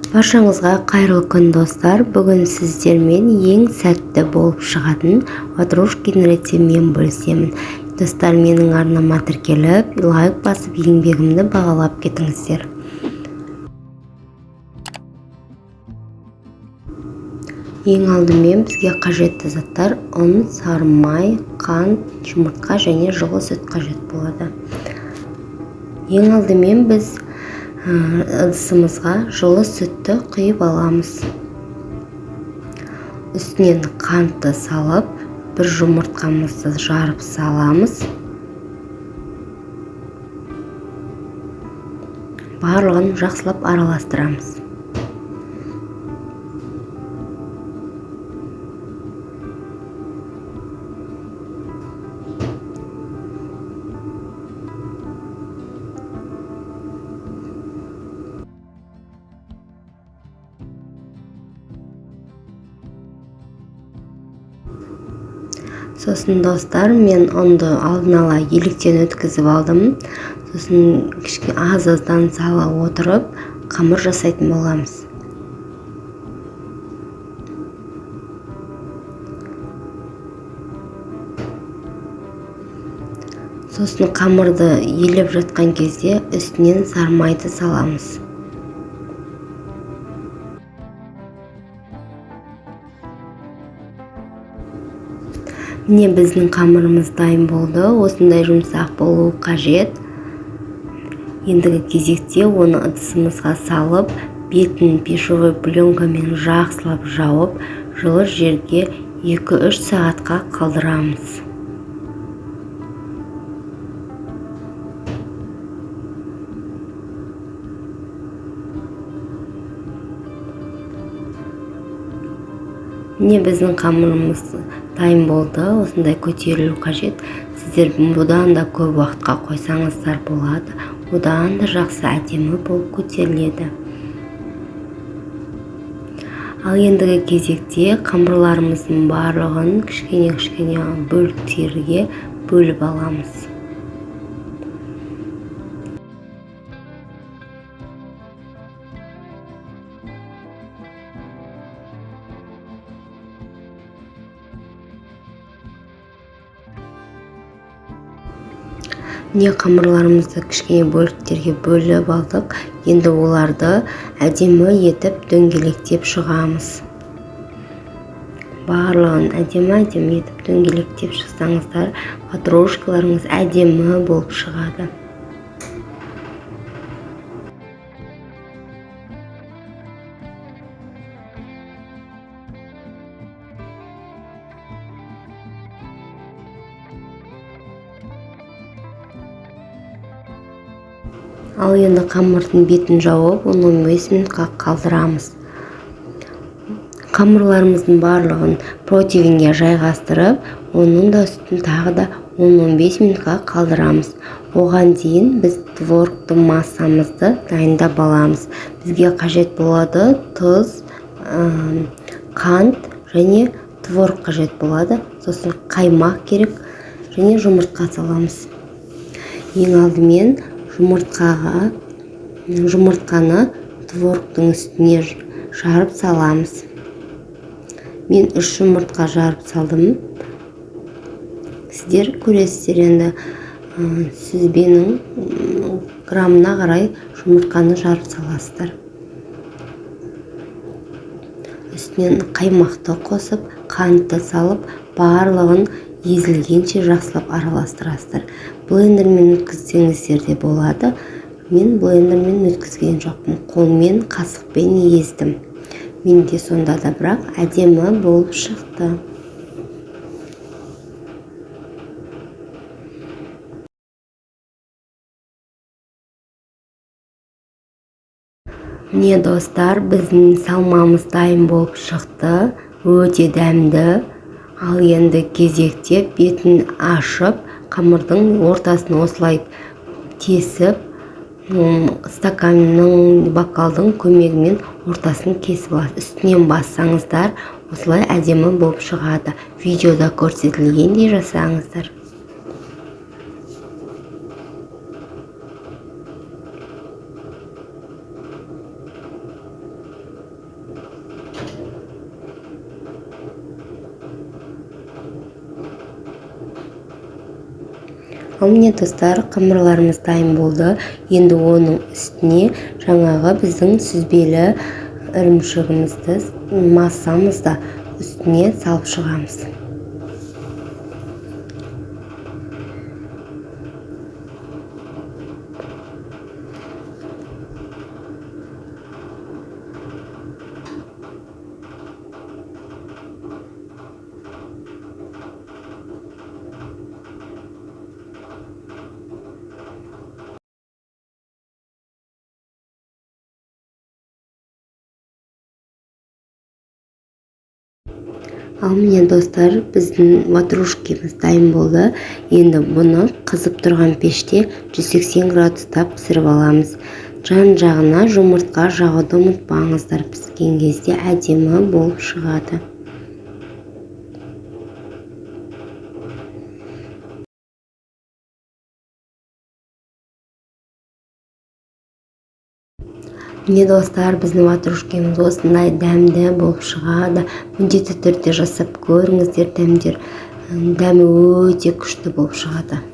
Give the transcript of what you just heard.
Баршаңызға қайырлы күн достар. Бүгін сіздермен ең сәтті болып шығатын ватрушкин рецептімен бөлісемін. Достар, менің арнама тіркеліп, лайк басып, еңбегімді бағалап кетіңіздер. Ең алдымен бізге қажетті заттар ұн, сары май, қант, жұмыртқа және жылы сүт қажет болады. Ең алдымен біз ыдысымызға жылы сүтті құйып аламыз. Үстінен қантты салып, бір жұмыртқамызды жарып саламыз. Барлығын жақсылап араластырамыз. Сосын достар, мен ұнды алдын ала електен өткізіп алдым. Сосын аз-аздан сала отырып, қамыр жасайтын боламыз. Сосын қамырды елеп жатқан кезде үстінен сары майды саламыз. Міне біздің қамырымыз дайын болды. Осындай жұмсақ болуы қажет. Ендігі кезекте оны ыдысымызға салып, бетін пищевой пленкамен жақсылап жауып, жылы жерге 2-3 сағатқа қалдырамыз. Міне біздің қамырымыз дайын болды. Осындай көтерілу қажет. Сіздер бұдан да көп уақытқа қойсаңыздар болады. Одан да жақсы әдемі болып көтеріледі. Ал ендігі кезекте қамырларымыздың барлығын кішкене бөліктерге бөліп аламыз. Міне қамырларымызды кішкене бөліктерге бөліп алдық. Енді оларды әдемі етіп дөңгелектеп шығамыз. Барлығын әдемі етіп дөңгелектеп шықсаңыздар, ватрушкаларыңыз әдемі болып шығады. Ал енді қамырдың бетін жауып, 10-15 минутқа қалдырамыз. Қамырларымыздың барлығын противенге жайғастырып, оның да үстін тағы да 10-15 минутқа қалдырамыз. Оған дейін біз творогты массамызды дайындап аламыз. Бізге қажет болады тұз, қант және творог қажет болады. Сосын қаймақ керек және жұмыртқа саламыз. Ең алдымен жұмыртқаны творогтың үстіне жарып саламыз. Мен 3 жұмыртқа жарып салдым. Сіздер көресіздер, енді сүзбенің грамына қарай жұмыртқаны жарып саласыздар. Үстінен қаймақты қосып, қантты салып, барлығын езілгенше жақсылап араластырасыздар. Блендермен өткізсеңіздер де болады. Мен блендермен өткізген жоқпын. Қолмен, қасықпен ездім. Менде сонда да бірақ әдемі болып шықты. Міне достар, біздің салмамыз дайын болып шықты. Өте дәмді. Ал енді кезекте бетін ашып, қамырдың ортасын осылай тесіп, стаканның, бокалдың көмегімен ортасын кесіп аласыз. Үстінен бассаңыздар, осылай әдемі болып шығады. Видеода көрсетілгендей жасаңыздар. Ал міне достар, қамырларымыз дайын болды. Енді оның үстіне жаңағы біздің сүзбелі ірімшігімізді, массамызды үстіне салып шығамыз. Ал міне достар, біздің ватрушкеміз дайын болды. Енді бұны қызып тұрған пеште 180 градуста пісіріп аламыз. Жан жағына жұмыртқа жағуды ұмытпаңыздар, піскен кезде әдемі болып шығады. Міне достар, біздің ватрушкеміз осындай дәмді болып шығады. Міндетті түрде жасап көріңіздер, дәмі өте күшті болып шығады.